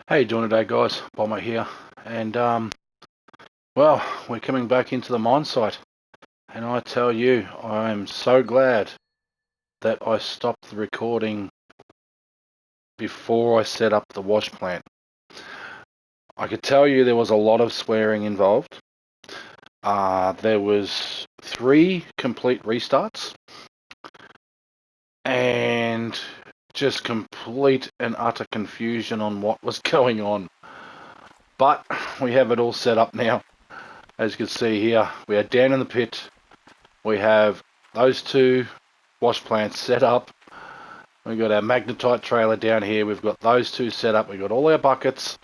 How you doing today, guys? Bomber here, and well, we're coming back into the mine site, and I tell you, I am so glad that I stopped the recording before I set up the wash plant. I could tell you there was a lot of swearing involved. There was 3 complete restarts, and just complete and utter confusion on what was going on. But we have it all set up now. As you can see here, we are down in the pit. We have those 2 wash plants set up. We've got our magnetite trailer down here. We've got those 2 set up. We've got all our buckets.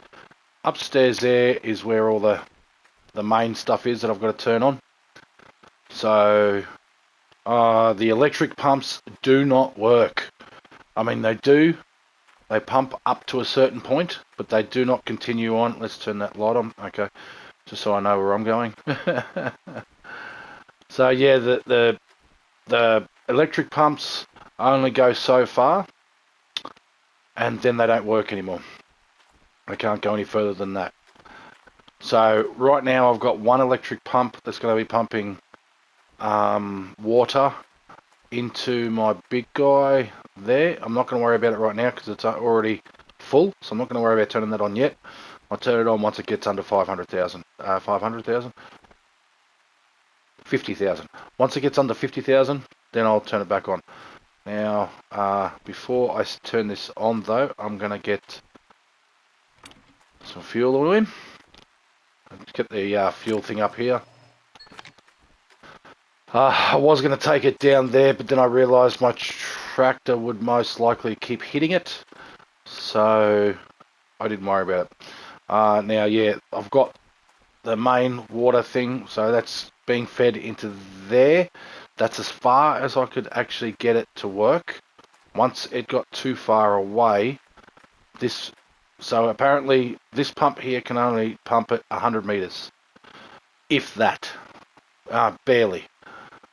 Upstairs there is where all the main stuff is that I've got to turn on. So the electric pumps do not work. I mean, they do. They pump up to a certain point, but they do not continue on. Let's turn that light on. Okay, just so I know where I'm going. So yeah, the electric pumps only go so far, and then they don't work anymore. They can't go any further than that. So right now I've got one electric pump that's going to be pumping water into my big guy there. I'm not going to worry about it right now because it's already full, so I'm not going to worry about turning that on yet. I'll turn it on once it gets under 500,000. 500,000? 50,000. Once it gets under 50,000, then I'll turn it back on. Now, before I turn this on though, I'm going to get some fuel oil in. Let's get the fuel thing up here. I was going to take it down there, but then I realised my tractor would most likely keep hitting it, so I didn't worry about it. Now, yeah, I've got the main water thing, so that's being fed into there. That's as far as I could actually get it to work. Once it got too far away, so apparently this pump here can only pump it 100 meters, if that, barely.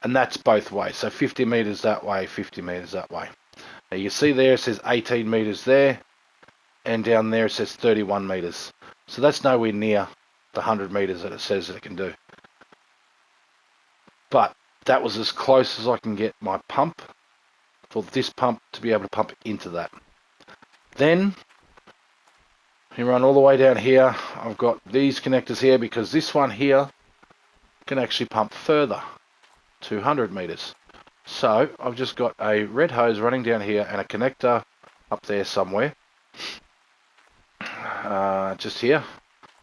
And that's both ways, so 50 meters that way, 50 meters that way. Now you see there it says 18 meters there, and down there it says 31 meters. So that's nowhere near the 100 meters that it says that it can do. But that was as close as I can get my pump for this pump to be able to pump into that. Then you run all the way down here. I've got these connectors here because this one here can actually pump further, 200 meters. So I've just got a red hose running down here and a connector up there somewhere, just here.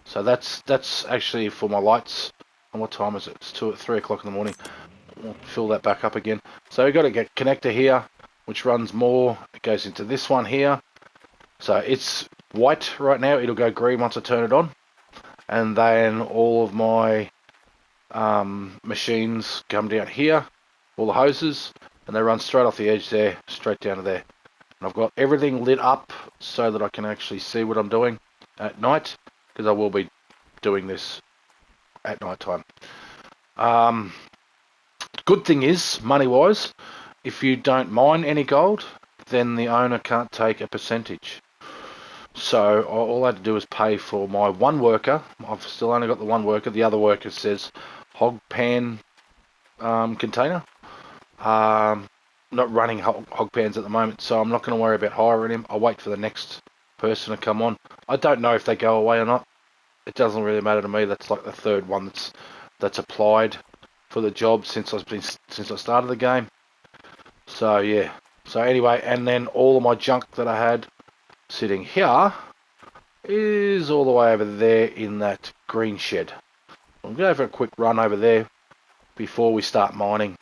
So that's actually for my lights. And what time is it? It's 3 o'clock in the morning. We'll fill that back up again. So we've got a connector here, which runs more. It goes into this one here. So it's white right now. It'll go green once I turn it on. And then all of my machines come down here, all the hoses, and they run straight off the edge there, straight down to there. And I've got everything lit up so that I can actually see what I'm doing at night, because I will be doing this at night time. Good thing is, money-wise, if you don't mine any gold, then the owner can't take a percentage. So all I had to do is pay for my one worker. I've still only got the one worker. The other worker says hog pan container. Not running hog pans at the moment, so I'm not going to worry about hiring him. I'll wait for the next person to come on. I don't know if they go away or not. It doesn't really matter to me. That's like the 3rd one that's applied for the job since I started the game. So yeah. So anyway, and then all of my junk that I had sitting here is all the way over there in that green shed. I'm going to have a quick run over there before we start mining.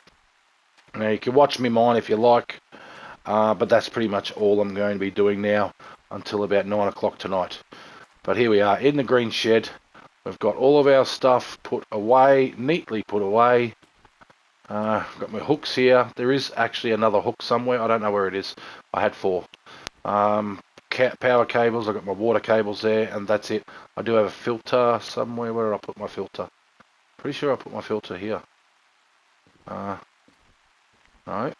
Now you can watch me mine if you like, but that's pretty much all I'm going to be doing now until about 9 o'clock tonight. But here we are in the green shed. We've got all of our stuff put away, neatly put away. Got my hooks here. There is actually another hook somewhere. I don't know where it is. I had 4. Power cables. I've got my water cables there, and that's it. I do have a filter somewhere. Where did I put my filter? Pretty sure I put my filter here. No.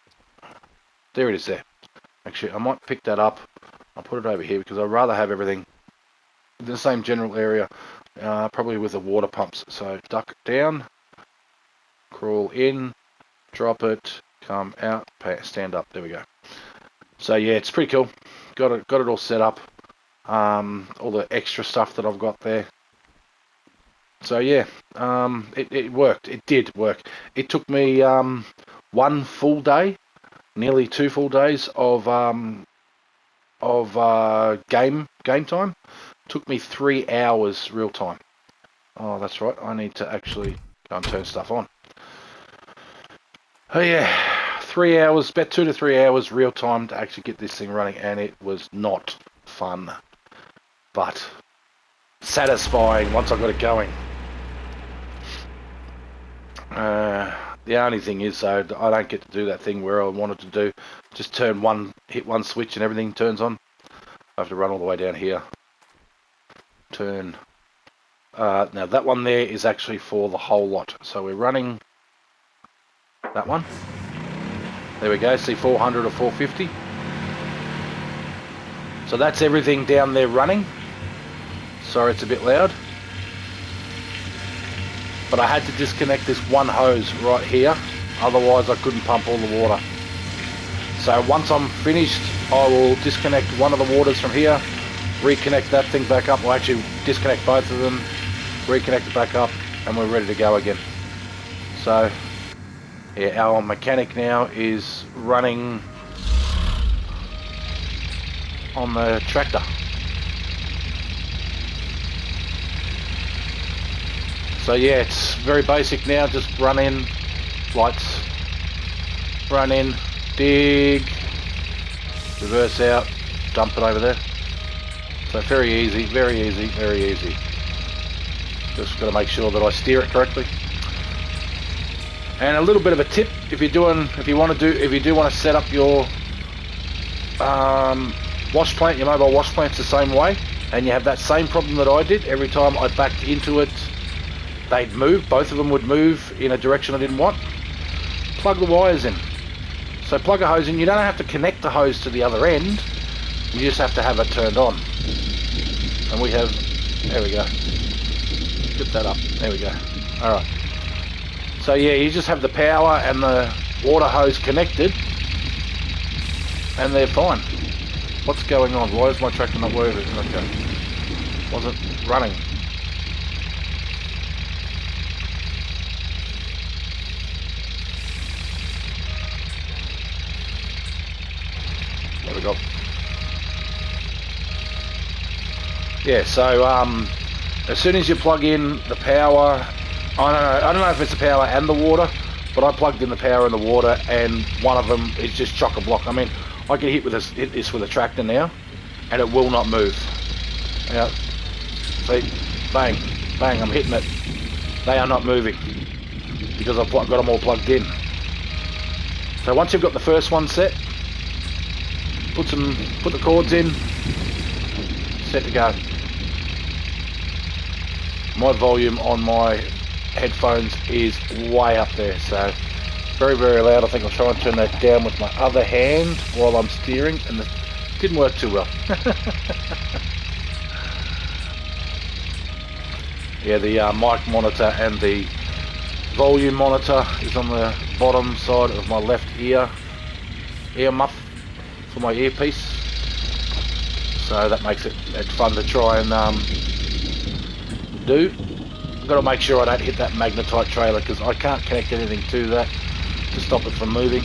There it is there. Actually, I might pick that up. I'll put it over here because I'd rather have everything the same general area, probably with the water pumps. So duck down, crawl in, drop it, come out, stand up. There we go. So yeah, it's pretty cool. Got it all set up. All the extra stuff that I've got there. So yeah, it worked. It did work. It took me 1 full day, nearly 2 full days of game time. Took me 3 hours real time. Oh, that's right. I need to actually go and turn stuff on. Oh yeah, 3 hours, about 2 to 3 hours real time to actually get this thing running, and it was not fun, but satisfying once I got it going. The only thing is, though, I don't get to do that thing where I wanted to do. Just hit one switch and everything turns on. I have to run all the way down here. Turn. Now that one there is actually for the whole lot. So we're running that one. There we go. See 400 or 450. So that's everything down there running. Sorry, it's a bit loud. But I had to disconnect this one hose right here, otherwise I couldn't pump all the water. So once I'm finished, I will disconnect one of the waters from here, reconnect that thing back up, or actually disconnect both of them, reconnect it back up, and we're ready to go again. So yeah, our mechanic now is running on the tractor. So yeah, it's very basic now, just run in, lights, run in, dig, reverse out, dump it over there. So very easy, very easy, very easy. Just got to make sure that I steer it correctly. And a little bit of a tip, if you do want to set up your wash plant, your mobile wash plant's the same way, and you have that same problem that I did. Every time I backed into it, they'd move, both of them would move in a direction I didn't want. Plug the wires in. So plug a hose in, you don't have to connect the hose to the other end, you just have to have it turned on. And we have, there we go. Get that up, there we go. Alright. So yeah, you just have the power and the water hose connected, and they're fine. What's going on? Why is my tractor not working? Okay. Wasn't running. There we go. Yeah, so as soon as you plug in the power, I don't know if it's the power and the water, but I plugged in the power and the water, and one of them is just chock-a-block. I mean, I can hit this with a tractor now, and it will not move. Yeah, see, bang, bang, I'm hitting it. They are not moving because I've got them all plugged in. So once you've got the first one set, put the cords in, set to go. My volume on my headphones is way up there, so very, very loud. I think I'll try and turn that down with my other hand while I'm steering, and it didn't work too well. Yeah, the mic monitor and the volume monitor is on the bottom side of my left ear muff for my earpiece, so that makes it fun to try and do. I've got to make sure I don't hit that magnetite trailer, because I can't connect anything to that to stop it from moving.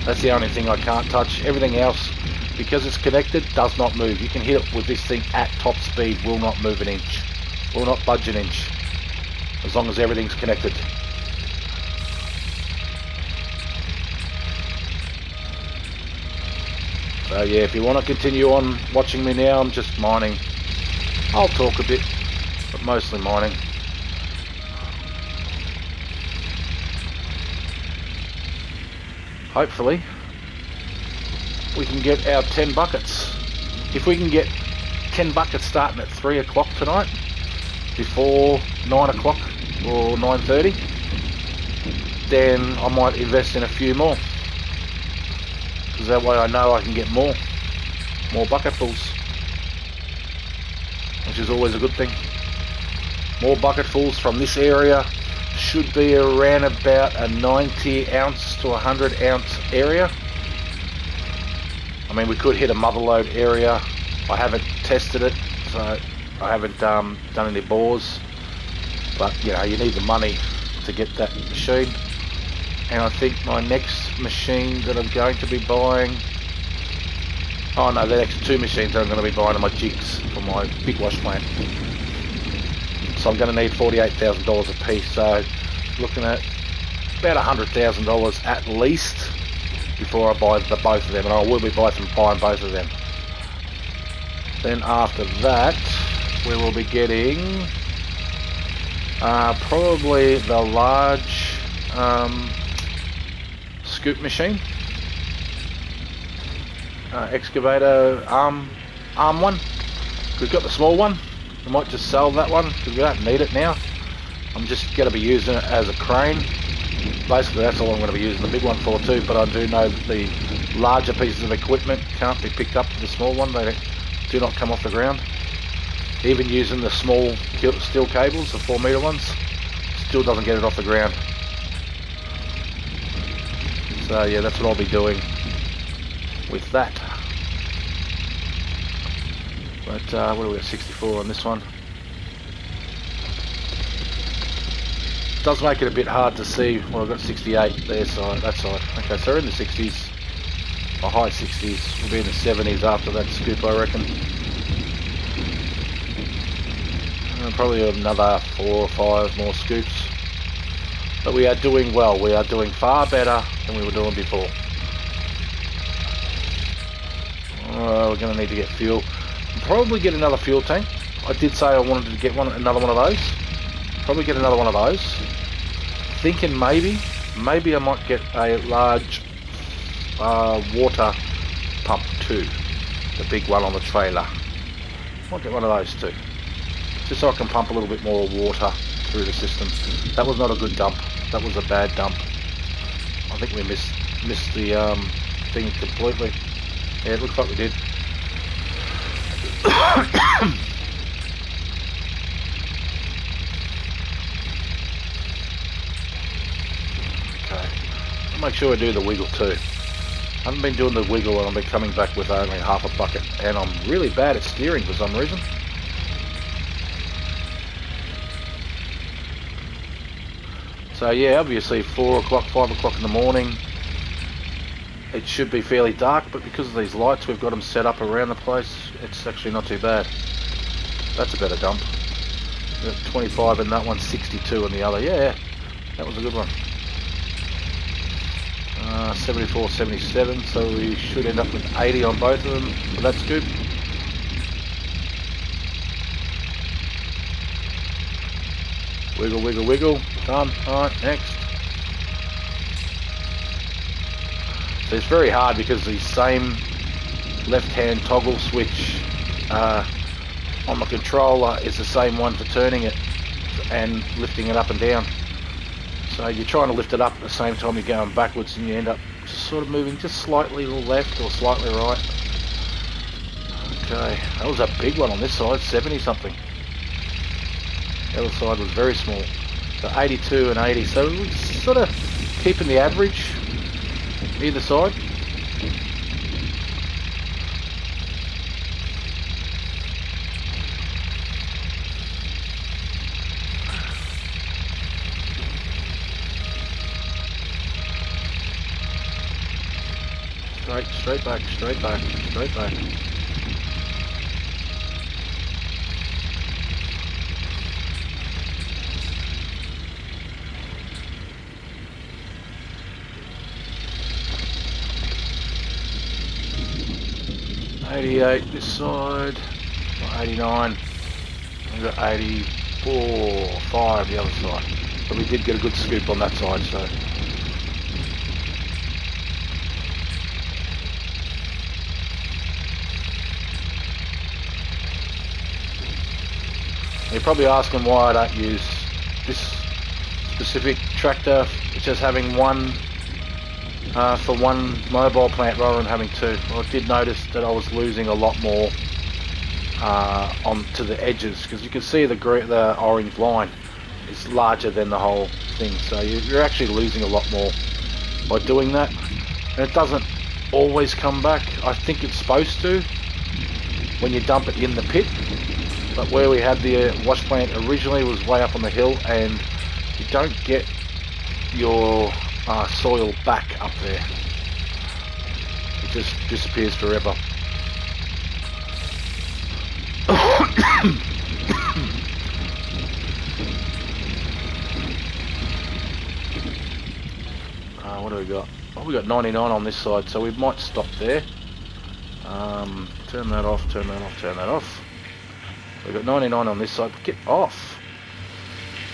That's the only thing I can't touch. Everything else, because it's connected, does not move. You can hit it with this thing at top speed, will not move an inch, will not budge an inch, as long as everything's connected. So yeah, if you want to continue on watching me now, I'm just mining. I'll talk a bit, but mostly mining. Hopefully we can get our 10 buckets. If we can get 10 buckets starting at 3 o'clock tonight, before 9 o'clock or 9:30, then I might invest in a few more, because that way I know I can get more bucketfuls. which is always a good thing. More bucketfuls from this area. Should be around about a 90 ounce to 100 ounce area. I mean, we could hit a motherload area. I haven't tested it, so I haven't done any bores. But, you know, you need the money to get that machine. And I think my next machine that I'm going to be buying... Oh no, the next two machines that I'm going to be buying are my jigs for my big wash plant. So I'm going to need $48,000 a piece, so looking at about $100,000 at least before I buy the both of them, and I will be buying both of them. Then after that, we will be getting probably the large scoop machine, excavator arm one. We've got the small one. I might just sell that one because we don't need it now. I'm just going to be using it as a crane. Basically that's all I'm going to be using the big one for too, but I do know that the larger pieces of equipment can't be picked up with the small one. They do not come off the ground. Even using the small steel cables, the 4-meter ones, still doesn't get it off the ground. So yeah, that's what I'll be doing with that. But what do we got? 64 on this one. Does make it a bit hard to see. Well, I've got 68 there side, that side. Okay, so we're in the 60s, or high 60s. We'll be in the 70s after that scoop, I reckon. Probably another 4 or 5 more scoops. But we are doing well. We are doing far better than we were doing before. We're going to need to get fuel. Probably get another fuel tank. I did say I wanted to get another one of those. Probably get another one of those. Thinking maybe I might get a large water pump too. The big one on the trailer. Might get one of those too. Just so I can pump a little bit more water through the system. That was not a good dump. That was a bad dump. I think we missed the thing completely. Yeah, it looks like we did. Okay, I'll make sure I do the wiggle too. I haven't been doing the wiggle and I've been coming back with only half a bucket, and I'm really bad at steering for some reason. So yeah, obviously 4 o'clock, 5 o'clock in the morning, it should be fairly dark, but because of these lights we've got them set up around the place, it's actually not too bad. That's a better dump. We've got 25 in that one, 62 in the other. Yeah, that was a good one. 74, 77, so we should end up with 80 on both of them for that scoop. Wiggle, wiggle, wiggle. Done. Alright, next. So it's very hard because the same left-hand toggle switch on the controller is the same one for turning it and lifting it up and down. So you're trying to lift it up at the same time you're going backwards, and you end up sort of moving just slightly left or slightly right. Okay, that was a big one on this side, 70 something. The other side was very small. So 82 and 80, so we're sort of keeping the average either side. Straight back, straight back, straight back. $88 this side, 89, we've got 84, 5 the other side. But we did get a good scoop on that side, so. You're probably asking why I don't use this specific tractor, which is having one for one mobile plant rather than having two. Well, I did notice that I was losing a lot more onto the edges, because you can see the orange line is larger than the whole thing, so you're actually losing a lot more by doing that. And it doesn't always come back. I think it's supposed to when you dump it in the pit, but where we had the wash plant originally was way up on the hill, and you don't get your soil back up there. It just disappears forever. What do we got? Oh, we got 99 on this side, so we might stop there. Turn that off, turn that off, turn that off. So we've got 99 on this side. Get off.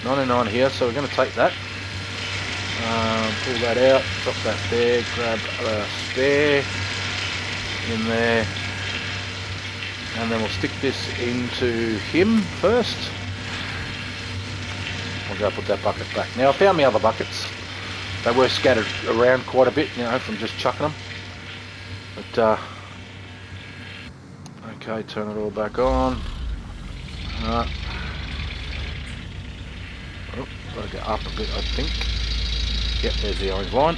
99 here, so we're going to take that. Pull that out, drop that there, grab a spare in there, and then we'll stick this into him first. I'll go put that bucket back. Now I found my other buckets. They were scattered around quite a bit, you know, from just chucking them. But, okay, turn it all back on. Alright. Oh, gotta go up a bit, I think. Yep, there's the orange line.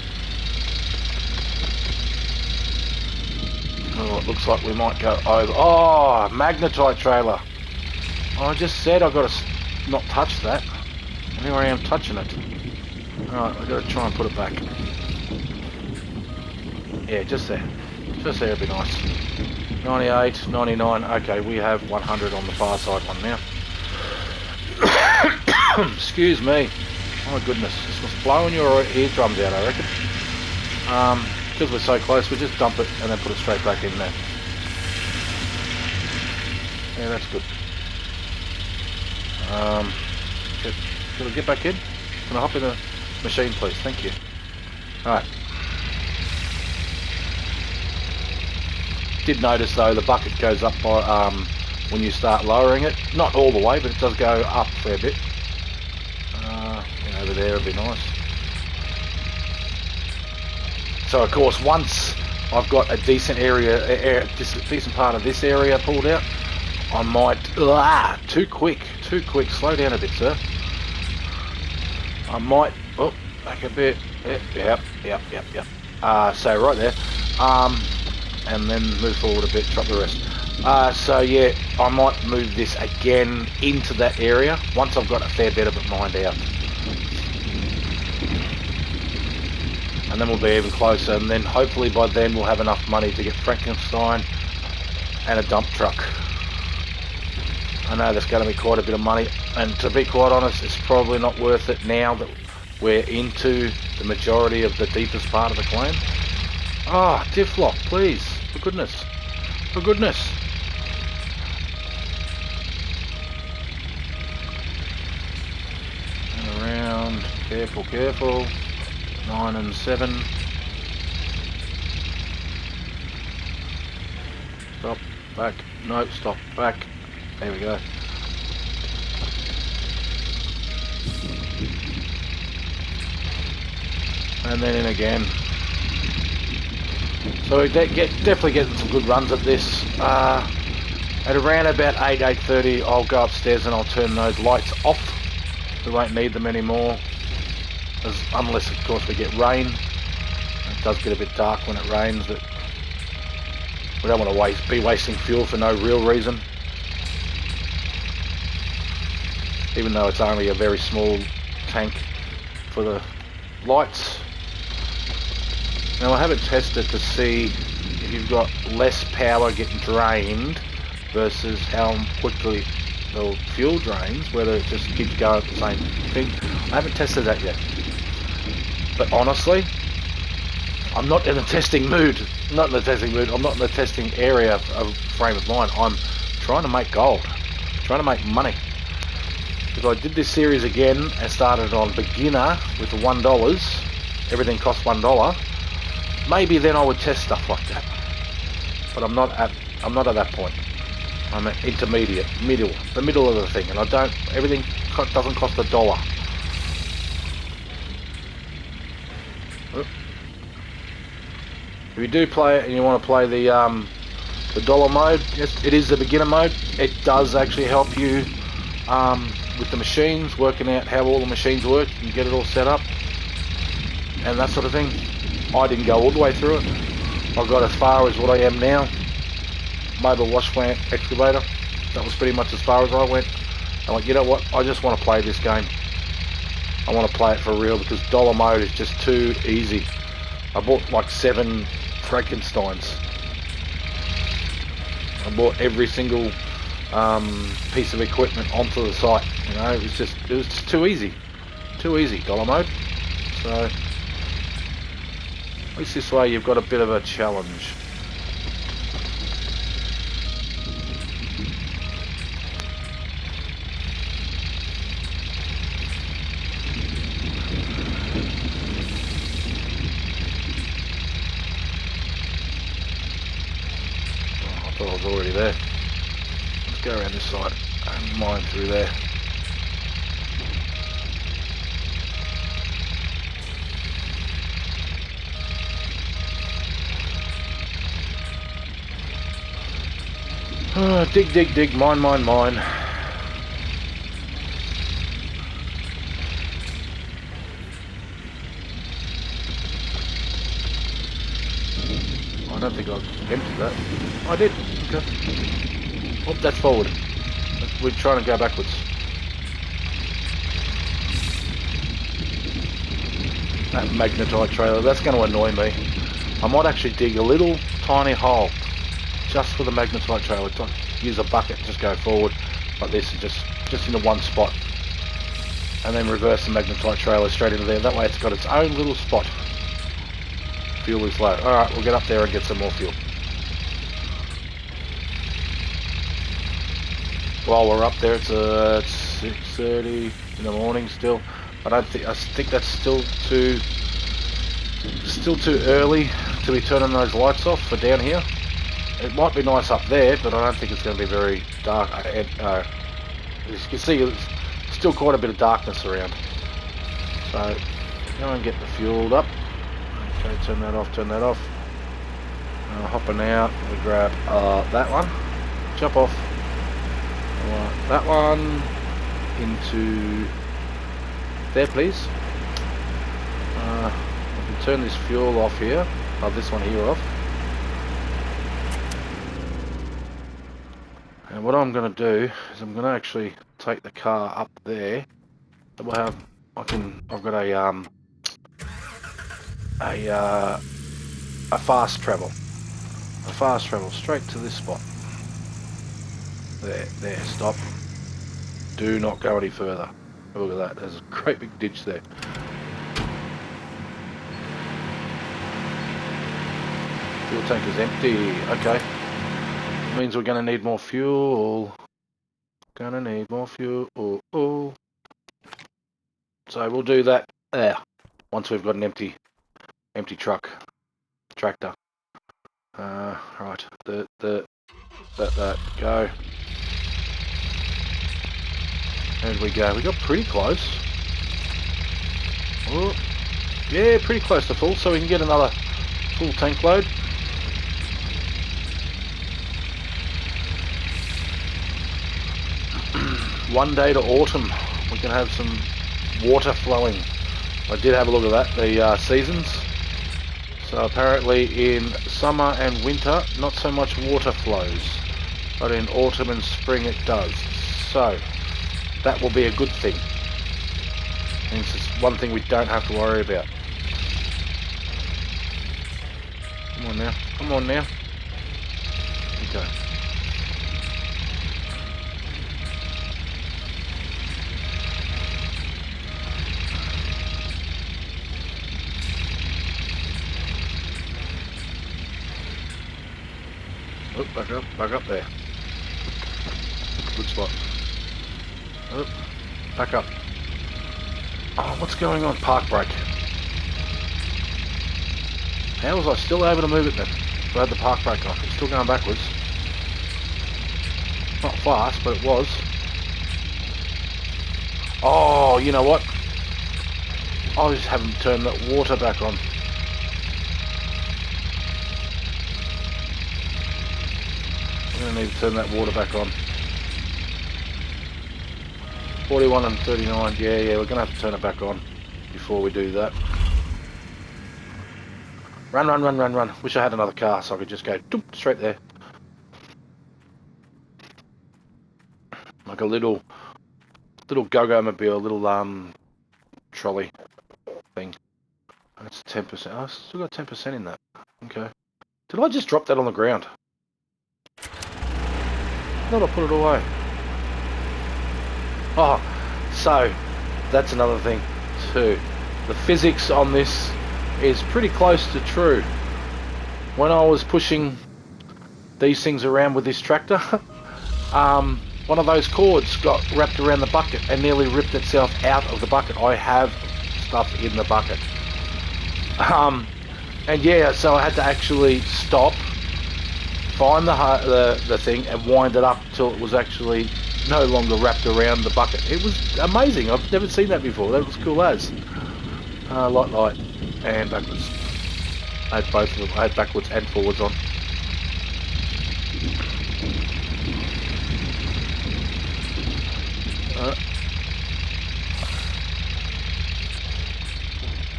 Oh, it looks like we might go over. Oh, magnetite trailer. I just said I've got to not touch that. And here I am touching it. Alright, I've got to try and put it back. Yeah, just there. Just there would be nice. 98, 99. Okay, we have 100 on the far side one now. Excuse me. Oh my goodness, this was blowing your eardrums out, I reckon. Because we're so close, we just dump it and then put it straight back in there. Yeah, that's good. Can I get back in? Can I hop in the machine, please? Thank you. Alright. Did notice though, the bucket goes up by when you start lowering it. Not all the way, but it does go up a fair bit. Over there would be nice. So of course, once I've got a decent decent part of this area pulled out, I might too quick, slow down a bit, sir. I might back a bit. Yep. So right there, and then move forward a bit, drop the rest. So yeah, I might move this again into that area once I've got a fair bit of it mined out. And then we'll be even closer, and then hopefully by then we'll have enough money to get Frankenstein and a dump truck. I know that's going to be quite a bit of money, and to be quite honest, it's probably not worth it now that we're into the majority of the deepest part of the claim. Ah, diff lock, please, for goodness, for goodness. And around, careful, careful. 9 and 7. Stop, back, no, stop, back. There we go. And then in again. So we definitely getting some good runs at this. At around about 8:30, I'll go upstairs and I'll turn those lights off. We won't need them anymore. Unless of course we get rain. It does get a bit dark when it rains, but we don't want to be wasting fuel for no real reason. Even though it's only a very small tank for the lights. Now I haven't tested to see if you've got less power getting drained versus how quickly the fuel drains, whether it just keeps going at the same thing. I haven't tested that yet. But honestly, I'm not in a testing mood. I'm not in the testing area of frame of mind. I'm trying to make gold. Trying to make money. If I did this series again and started on beginner with the $1, everything costs $1, maybe then I would test stuff like that. But I'm not at that point. I'm at intermediate, the middle of the thing, and everything doesn't cost $1. If you do play it and you want to play the The dollar mode, yes, it is the beginner mode. It does actually help you with the machines, working out how all the machines work. You can get it all set up and that sort of thing. I didn't go all the way through it. I got as far as what I am now. Mobile wash plant excavator. That was pretty much as far as I went. I went, you know what? I just want to play this game. I want to play it for real because dollar mode is just too easy. I bought like 7 Frankensteins. I bought every single piece of equipment onto the site. You know, it was just too easy, dollar mode. So at least this way you've got a bit of a challenge. Oh, I thought I was already there. Let's go around this side and mine through there. Dig, dig, dig, mine, mine, mine. I don't think I emptied that. I did. Okay. Oh, that's forward. We're trying to go backwards. That magnetite trailer, that's going to annoy me. I might actually dig a little tiny hole just for the magnetite trailer. Don't use a bucket, just go forward like this and just into one spot. And then reverse the magnetite trailer straight into there. That way it's got its own little spot. Fuel is low. Alright, we'll get up there and get some more fuel. While we're up there, it's 6:30 in the morning still. I think that's still too early to be turning those lights off for down here. It might be nice up there, but I don't think it's going to be very dark. As you can see, there's still quite a bit of darkness around. So, go and get the fueled up. Okay, turn that off, turn that off. Hopping out, we grab that one. Jump off. That one into there, please. I can turn this fuel off here. This one here off. And what I'm going to do is I'm going to actually take the car up there. We'll have I've got a fast travel. A fast travel straight to this spot. There, stop. Do not go any further. Look at that, there's a great big ditch there. Fuel tank is empty, okay. Means we're going to need more fuel. Gonna need more fuel. So we'll do that there once we've got an empty tractor. Right, that go. There we go. We got pretty close. Oh, yeah, pretty close to full, so we can get another full tank load. One day to autumn, we can have some water flowing. I did have a look at that, the seasons. So apparently in summer and winter, not so much water flows, but in autumn and spring it does. So that will be a good thing. And it's just one thing we don't have to worry about. Come on now, come on now. Okay. Oh, back up there. Good spot. Oh, back up. Oh, what's going on? Park brake. How was I still able to move it then? I had the park brake on. It's still going backwards. Not fast, but it was. Oh, you know what? I just haven't turned that water back on. need to turn that water back on. 41 and 39, yeah, we're going to have to turn it back on before we do that. Run. Wish I had another car so I could just go doop, straight there. Like a little go-go mobile, little trolley thing. That's 10%. I still got 10% in that. Okay. Did I just drop that on the ground? No, I put it away. Oh, so that's another thing too. The physics on this is pretty close to true. When I was pushing these things around with this tractor, one of those cords got wrapped around the bucket and nearly ripped itself out of the bucket. I have stuff in the bucket. And yeah, so I had to actually stop, find the thing and wind it up till it was actually no longer wrapped around the bucket. It was amazing. I've never seen that before. That was cool as. Light and backwards. I had both of them. I had backwards and forwards on.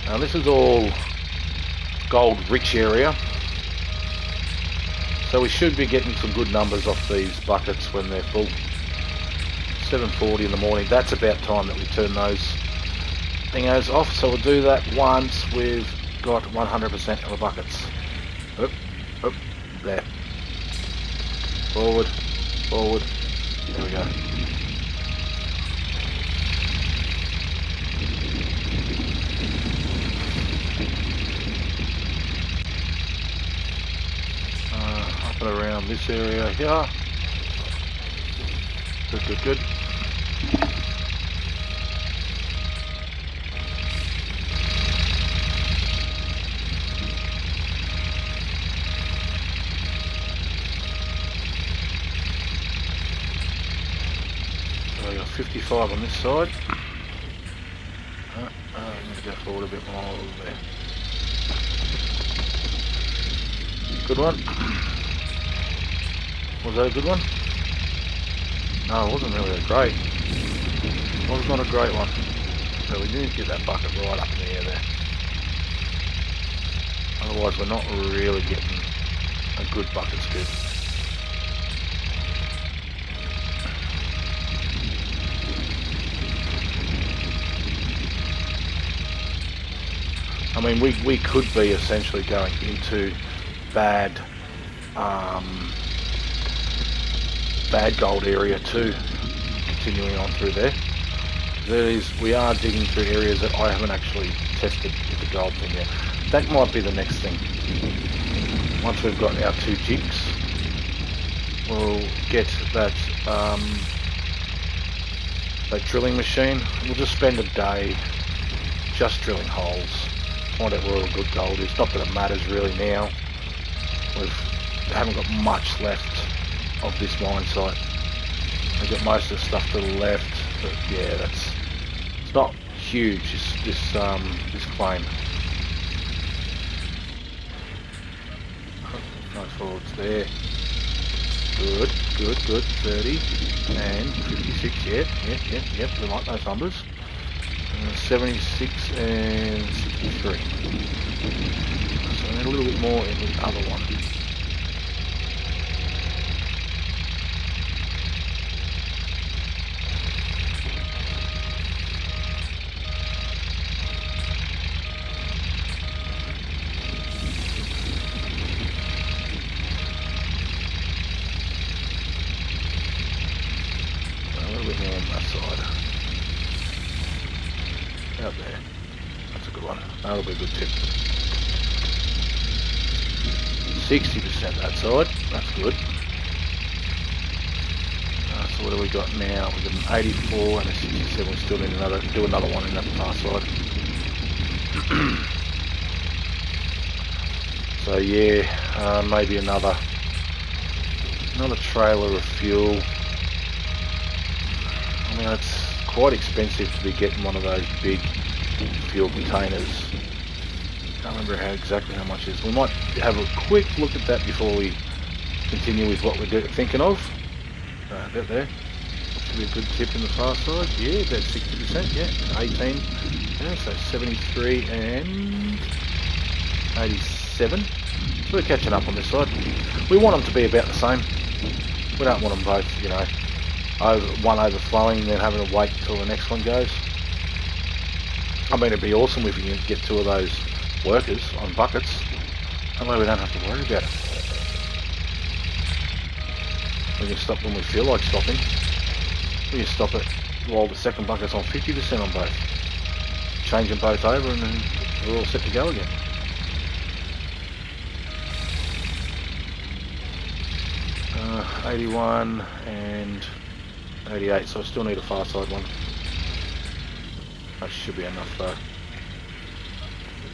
Now this is all gold rich area, so we should be getting some good numbers off these buckets when they're full. 7:40 in the morning, that's about time that we turn those thingos off, so we'll do that once we've got 100% of the buckets. Up, there. Forward, there we go. Up and around this area here. Good. So I got 55 on this side. I'm going to go forward a bit more there. Good one. Was that a good one? No, it wasn't really great. It was not a great one. So we need to get that bucket right up in the air there. Otherwise we're not really getting a good bucket scoop. I mean, we could be essentially going into bad gold area too, continuing on through there. We are digging through areas that I haven't actually tested with the gold thing yet. That might be the next thing. Once we've got our 2 jigs, we'll get that drilling machine. We'll just spend a day just drilling holes, find out where all the good gold is. Not that it matters really now. We haven't got much left of this mine site. We've got most of the stuff to the left, but yeah, it's not huge, this claim. No forwards there. Good. 30 and 56, yep, we like those numbers. 76 and 63. So we need a little bit more in the other one. Out there. That's a good one. That'll be a good tip. 60% that side. That's good. So what do we got now? We've got an 84 and a 67. We still need do another one in that far side. So yeah, maybe another trailer of fuel. I mean, it's quite expensive to be getting one of those big fuel containers. Can't remember exactly how much it is. We might have a quick look at that before we continue with what we're thinking of. About there. Should be a good tip in the far side. Yeah, about 60%. Yeah, 18. Yeah, so 73 and 87. So we're catching up on this side. We want them to be about the same. We don't want them both, you know, one overflowing and then having to wait until the next one goes. I mean, it'd be awesome if we can get 2 of those workers on buckets. That way we don't have to worry about it. We can stop when we feel like stopping. We can stop it while the second bucket's on 50% on both. Change them both over and then we're all set to go again. Uh, 81 and 88, so I still need a far side one. That should be enough though.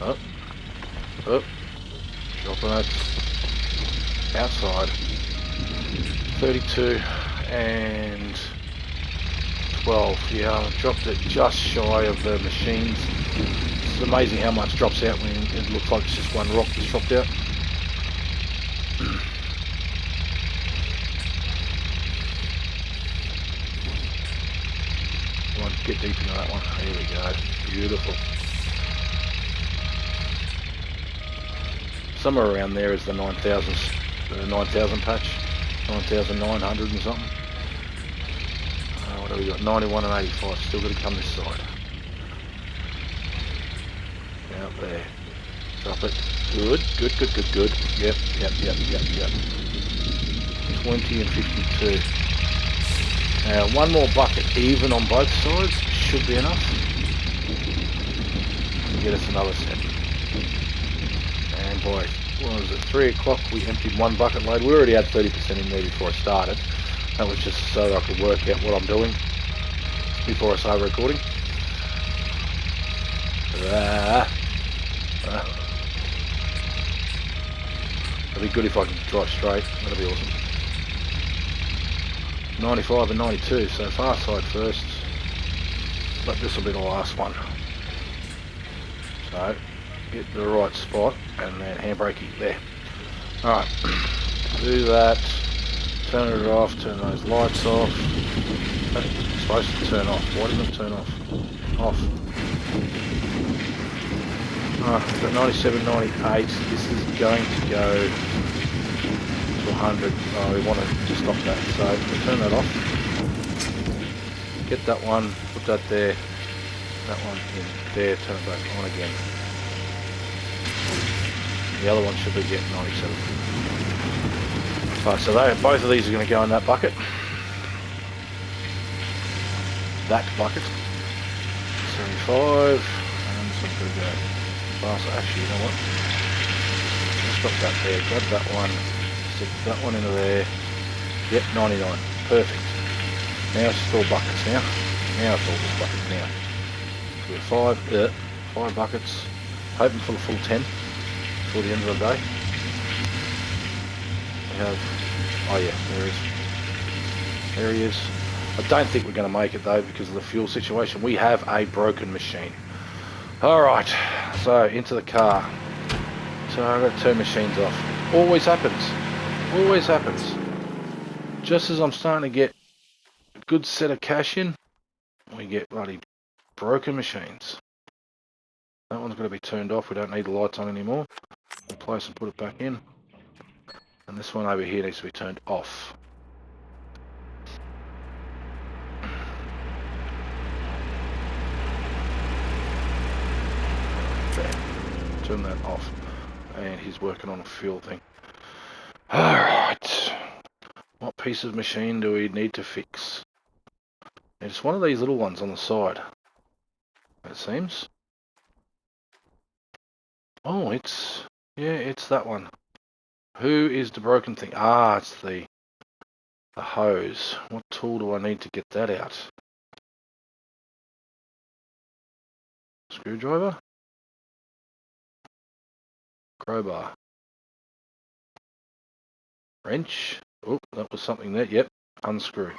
Up. Dropping it. Outside. 32 and 12. Yeah, I dropped it just shy of the machines. It's amazing how much drops out when it looks like it's just one rock that's dropped out. Come on, get deep into that one. Here we go. Beautiful. Somewhere around there is the 9,000 patch. 9,900 and something. What have we got? 91 and 85. Still got to come this side. Out there. Drop it. Good. Yep. 20 and 52. Now, one more bucket even on both sides should be enough to get us another set. And boy, what was it? 3 o'clock, we emptied one bucket load. We already had 30% in there before I started. That was just so that I could work out what I'm doing before I started recording. It'd be good if I could drive straight. That'd be awesome. 95 and 92, so far side first. But this will be the last one. So, get the right spot and then handbrake there. Alright, do that. Turn it off, turn those lights off. It's supposed to turn off. Why didn't it turn off? Off. We've got 97, 98. This is going to go to 100. Oh, we want to stop that. So we'll turn that off. Get that one, put that there. That one in there, turn it back on again. The other one should be getting 97. Right, so both of these are going to go in that bucket. That bucket. 75. And this one's going to go faster. Actually, you know what? Let's stop that there. Grab that one. Stick that one into there. Yep, 99. Perfect. Now it's just all buckets now. Now it's all just buckets now. So we have 5 buckets. Hoping for the full 10 before the end of the day. We have, oh yeah, there he is. I don't think we're going to make it though because of the fuel situation. We have a broken machine. Alright, so into the car. So I've got 2 machines off. Always happens. Always happens. Just as I'm starting to get a good set of cash in, we get bloody broken machines. That one's going to be turned off. We don't need the lights on anymore. Replace and put it back in. And this one over here needs to be turned off. There. Turn that off. And he's working on a fuel thing. Alright. What piece of machine do we need to fix? It's one of these little ones on the side. It seems. Oh, it's that one. Who is the broken thing? Ah, it's the hose. What tool do I need to get that out? Screwdriver? Crowbar. Wrench. Oh, that was something there. Yep, unscrew.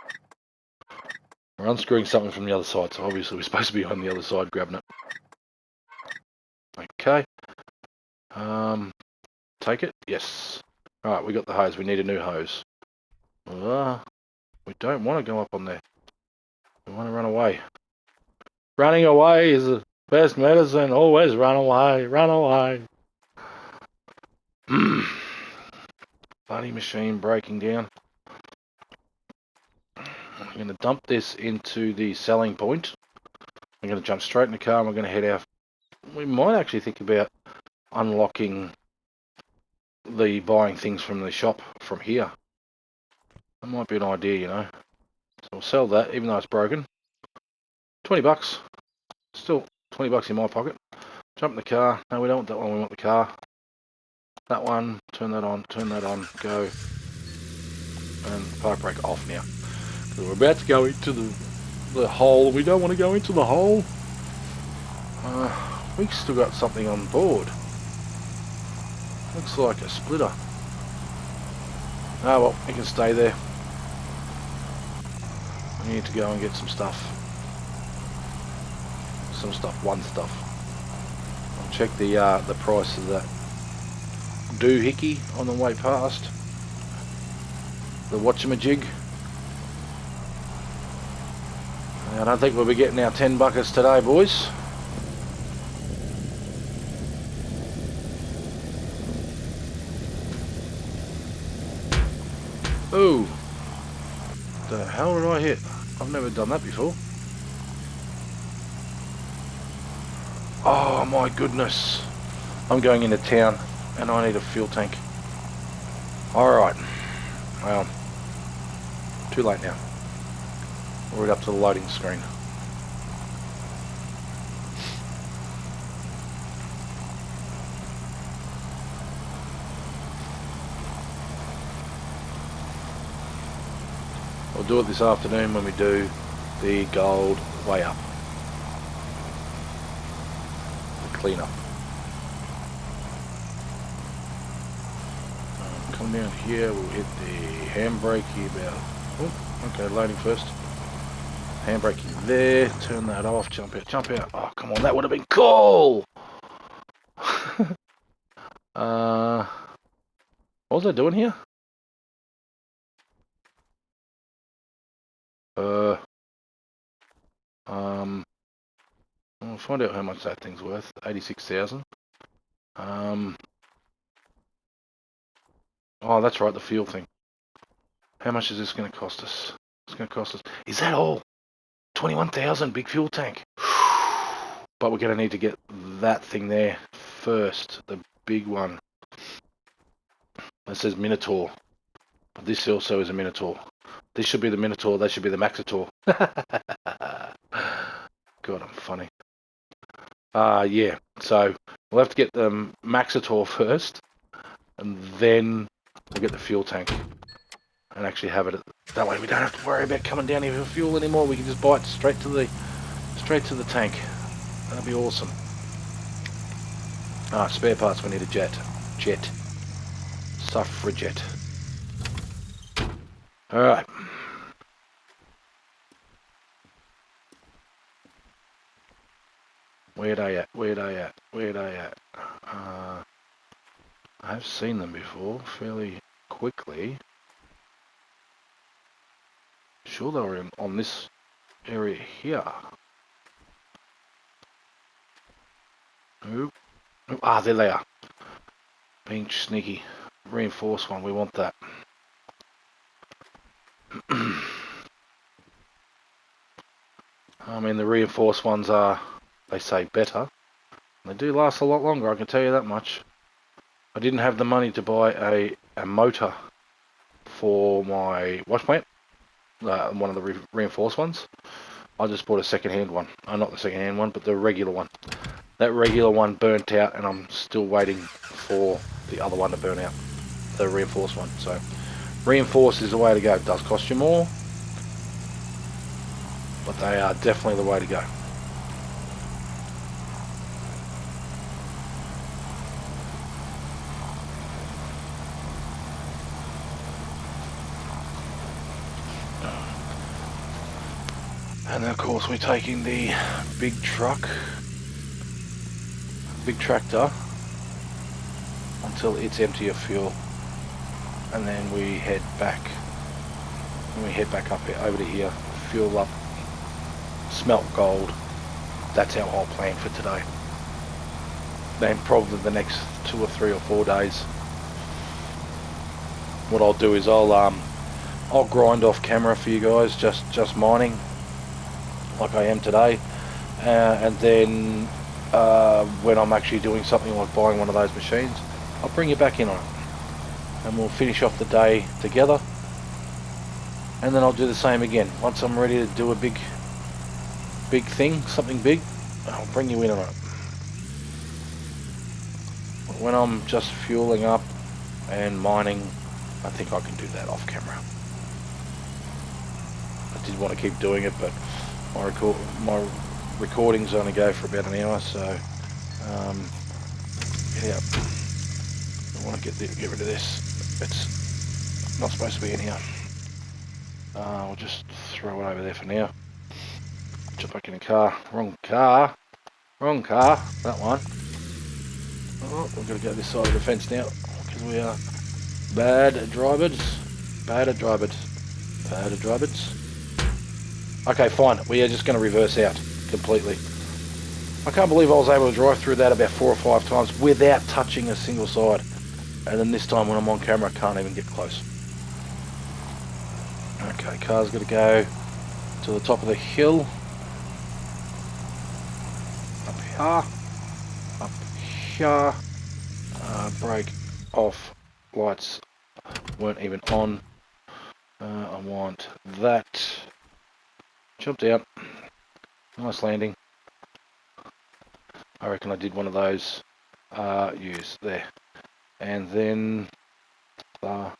We're unscrewing something from the other side, so obviously we're supposed to be on the other side grabbing it. Okay. Take it? Yes. Alright, we got the hose. We need a new hose. We don't want to go up on there. We want to run away. Running away is the best medicine. Always run away. Run away. Bloody machine breaking down. I'm going to dump this into the selling point. I'm going to jump straight in the car and we're going to head out. We might actually think about unlocking the buying things from the shop from here. That might be an idea, you know. So we'll sell that, even though it's broken. 20 bucks. Still 20 bucks in my pocket. Jump in the car. No, we don't want that one. We want the car. That one. Turn that on. Turn that on. Go. And park brake off now. Because we're about to go into the hole. We don't want to go into the hole. We've still got something on board. Looks like a splitter. Oh well, it can stay there. We need to go and get some stuff. One stuff. I'll check the price of that doohickey on the way past. The whatchamajig. I don't think we'll be getting our 10 buckets today, boys. Oh, the hell did I hit? I've never done that before. Oh my goodness. I'm going into town and I need a fuel tank. Alright. Well, too late now. We're up to the loading screen. I'll do it this afternoon when we do the gold way up. The clean up. Come down here, we'll hit the handbrake about... Oh, okay, loading first. Handbrake there, turn that off, jump out, jump out. Oh, come on, that would have been cool! What was I doing here? I'll find out how much that thing's worth. 86,000. Oh, that's right, the fuel thing. How much is this going to cost us? It's going to cost us... Is that all? 21,000, big fuel tank. But we're going to need to get that thing there first. The big one. That says Minotaur. But this also is a Minotaur. This should be the Minotaur, that should be the Maxitor. God, I'm funny. Yeah, so we'll have to get the Maxitor first, and then we'll get the fuel tank, and actually have it. That way we don't have to worry about coming down here for fuel anymore. We can just buy it straight to the tank. That'd be awesome. Spare parts, we need a jet. Suffragette. Alright. Where'd I at? I have seen them before, fairly quickly. Sure they were on this area here. Oop. Ah, there they are. Being sneaky. Reinforced one, we want that. I mean, the reinforced ones are, they say, better. They do last a lot longer, I can tell you that much. I didn't have the money to buy a motor for my wash plant, one of the reinforced ones. I just bought a second-hand one. Not the second-hand one, but the regular one. That regular one burnt out, and I'm still waiting for the other one to burn out, the reinforced one. So, reinforced is the way to go. It does cost you more, but they are definitely the way to go. And then of course we're taking the big tractor until it's empty of fuel. and then we head back. And we head back up here, over to here, fuel up, smelt gold. That's our whole plan for today. Then probably the next 2 or 3 or 4 days, what I'll do is I'll grind off camera for you guys, just mining like I am today, and then when I'm actually doing something like buying one of those machines, I'll bring you back in on it, and we'll finish off the day together, and then I'll do the same again. Once I'm ready to do a big thing, something big, I'll bring you in on it. When I'm just fueling up and mining, I think I can do that off camera. I did want to keep doing it, but my recordings only go for about an hour, so yeah, I want to get rid of this. It's not supposed to be in here. I'll just throw it over there for now. Jump back in the car. Wrong car, that one. Oh, we've got to go this side of the fence now, because we are bad drivers. Okay, fine. We are just going to reverse out completely. I can't believe I was able to drive through that about 4 or 5 times without touching a single side. And then this time when I'm on camera, I can't even get close. Okay, car's got to go to the top of the hill. Up here. Brake off. Lights weren't even on. I want that. Jumped out. Nice landing. I reckon I did one of those. Use there. And then, oh,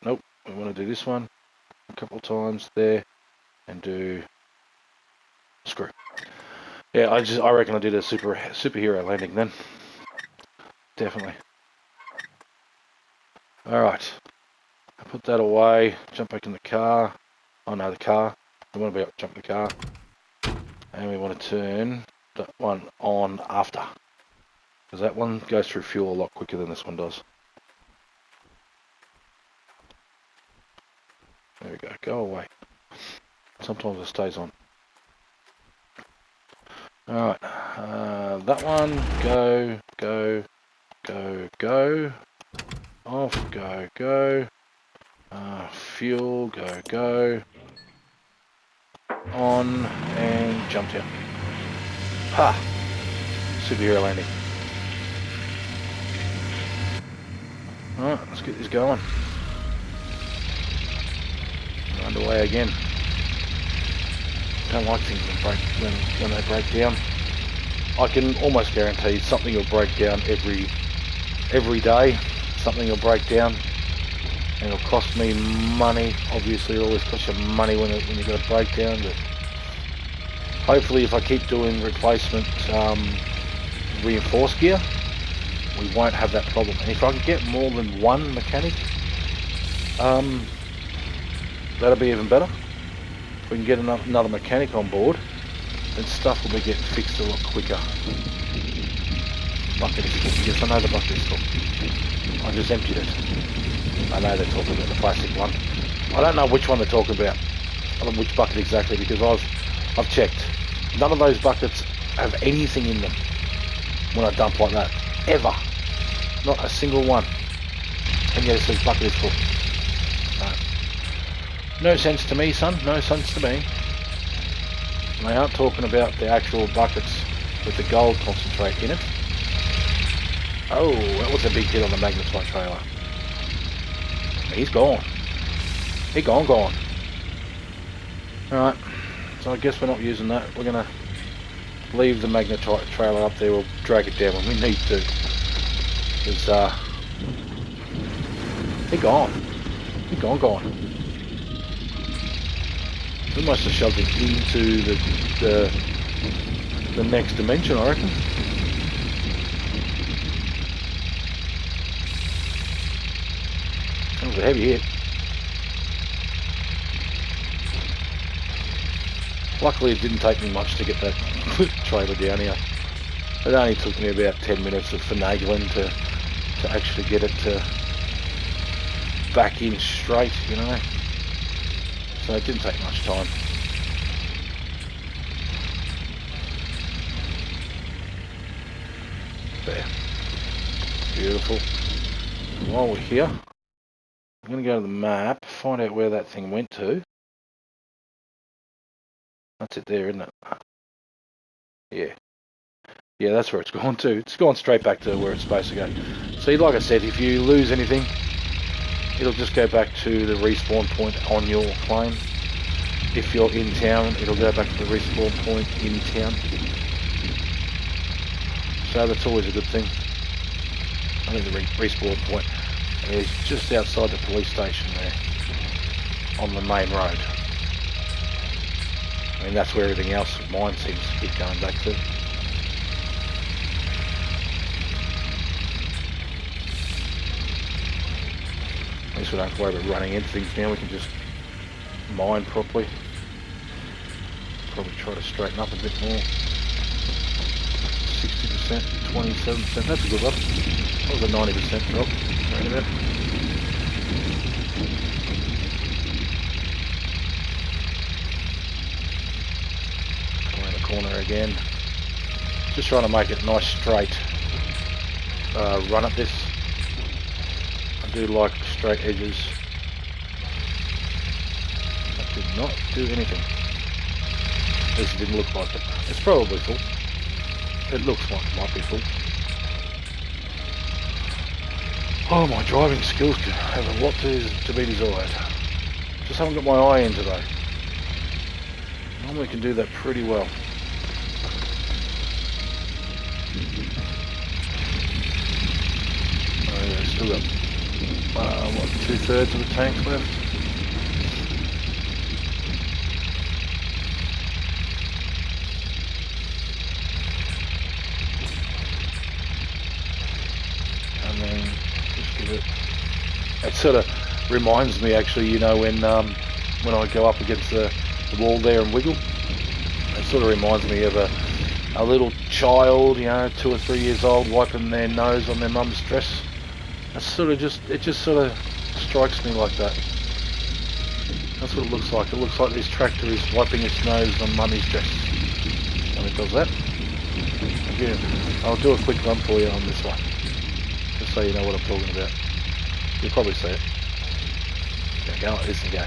nope. We want to do this one a couple of times there, and do screw. Yeah, I reckon I did a superhero landing then. Definitely. All right. I put that away. Jump back in the car. Oh no, the car. We want to be able to jump in the car, and we want to turn that one on after, because that one goes through fuel a lot quicker than this one does. There we go. Go away. Sometimes it stays on. Alright. That one. Go. Off. Go. Fuel. Go. On. And jumped out. Ha! Superhero landing. Alright, let's get this going. Underway again. Don't like things when they break down. I can almost guarantee something will break down every day. Something will break down, and it'll cost me money. Obviously, it always costs you money when you've got a breakdown. But hopefully, if I keep doing replacement reinforced gear, we won't have that problem. And if I can get more than one mechanic, that'll be even better. If we can get another mechanic on board, then stuff will be getting fixed a lot quicker. Bucket is full. Yes, I know the bucket is full. I just emptied it. I know they're talking about the plastic one. I don't know which one they're talking about. I don't know which bucket exactly, because I've checked. None of those buckets have anything in them when I dump like that. Ever. Not a single one. And yet it says bucket is full. No sense to me, son. No sense to me. And they aren't talking about the actual buckets with the gold concentrate in it. Oh, that was a big hit on the magnetite trailer. He's gone. He gone. Alright, so I guess we're not using that. We're going to leave the magnetite trailer up there. We'll drag it down when we need to. Because, he gone. We must have shoved it into the next dimension, I reckon. That was a heavy hit. Luckily it didn't take me much to get that trailer down here. It only took me about 10 minutes of finagling to actually get it back in straight, you know. So it didn't take much time. There. Beautiful. While we're here, I'm going to go to the map, find out where that thing went to. That's it there, isn't it? Yeah. Yeah, that's where it's gone to. It's gone straight back to where it's supposed to go. See, like I said, if you lose anything, it'll just go back to the respawn point on your claim. If you're in town, it'll go back to the respawn point in town. So that's always a good thing. I think the respawn point is just outside the police station there, on the main road. I mean, that's where everything else of mine seems to keep going back to. At least we don't have to worry about running into things now. We can just mine properly. Probably try to straighten up a bit more. 60%, 27%. That's a good one. That was a 90% drop. Right about. Come around the corner again. Just trying to make it nice straight run at this. I do like straight edges. That did not do anything. At least it didn't look like it. It's probably full. It looks like it might be full. Oh, my driving skills have a lot to be desired. Just haven't got my eye in today. Normally can do that pretty well. Oh yeah, still got what, 2/3 of the tank left. And then just give it. It sort of reminds me, actually, you know, when I go up against the wall there and wiggle. It sort of reminds me of a little child, you know, 2 or 3 years old, wiping their nose on their mum's dress. It just sort of strikes me like that. That's what it looks like. It looks like this tractor is wiping its nose on mummy's dress when it does that. Again, I'll do a quick run for you on this one, just so you know what I'm talking about. You'll probably see it. Go like this and go,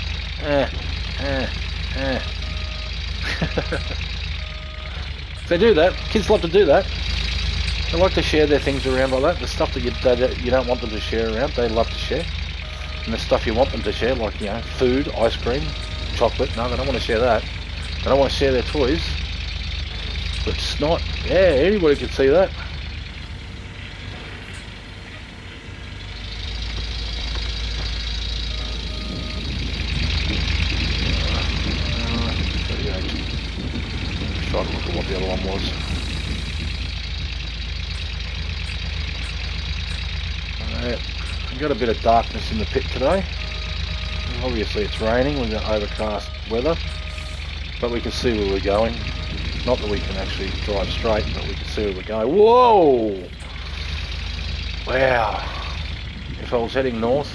They do that. Kids love to do that. They like to share their things around like that. The stuff that you don't want them to share around, they love to share. And the stuff you want them to share, like, you know, food, ice cream, chocolate, no, they don't want to share that. They don't want to share their toys. But snot, yeah, anybody could see that. Try to look at what the other one was. We've got a bit of darkness in the pit today. Obviously it's raining, we've got overcast weather, but we can see where we're going. Not that we can actually drive straight, but we can see where we're going. Whoa! Wow! If I was heading north,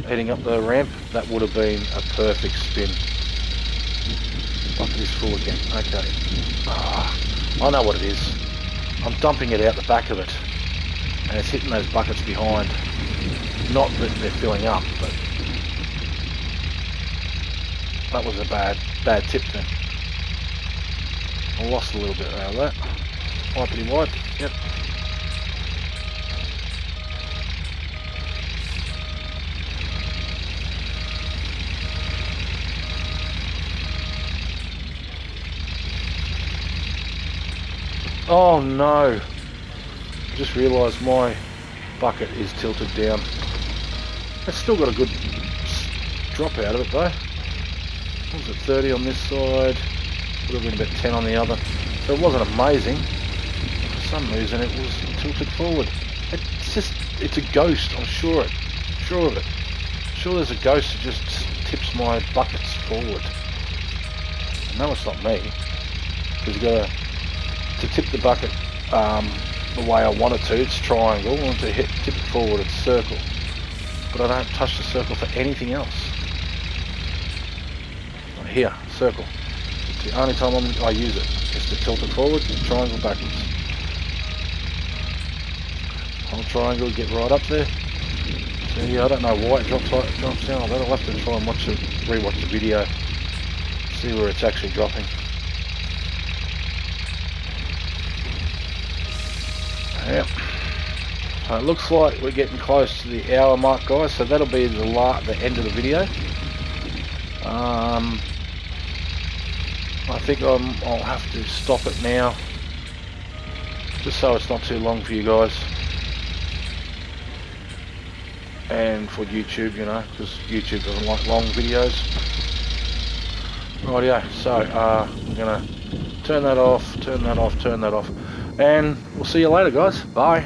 heading up the ramp, that would have been a perfect spin. Bucket is full again. Okay. I know what it is. I'm dumping it out the back of it, and it's hitting those buckets behind. Not that they're filling up, but that was a bad tip then. I lost a little bit out of that. Wipey wipe. Yep. Oh no! I just realised my bucket is tilted down. It's still got a good drop out of it though. What was it, 30 on this side? Would have been about 10 on the other. So it wasn't amazing. For some reason it was tilted forward. It's a ghost, I'm sure of it. I'm sure there's a ghost that just tips my buckets forward. No, it's not me. Because you've got to tip the bucket the way I want it to, it's triangle, and to tip it forward, it's circle. but I don't touch the circle for anything else. Right here, circle. It's the only time I use it, is to tilt it forward, triangle backwards. Hold triangle, get right up there. So yeah, I don't know why it drops down. I'll have to try and rewatch the video, see where it's actually dropping. Yep. So it looks like we're getting close to the hour mark, guys. So that'll be the end of the video. I think I'll have to stop it now, just so it's not too long for you guys. And for YouTube, you know, because YouTube doesn't like long videos. Rightio, so I'm gonna turn that off, and we'll see you later, guys. Bye.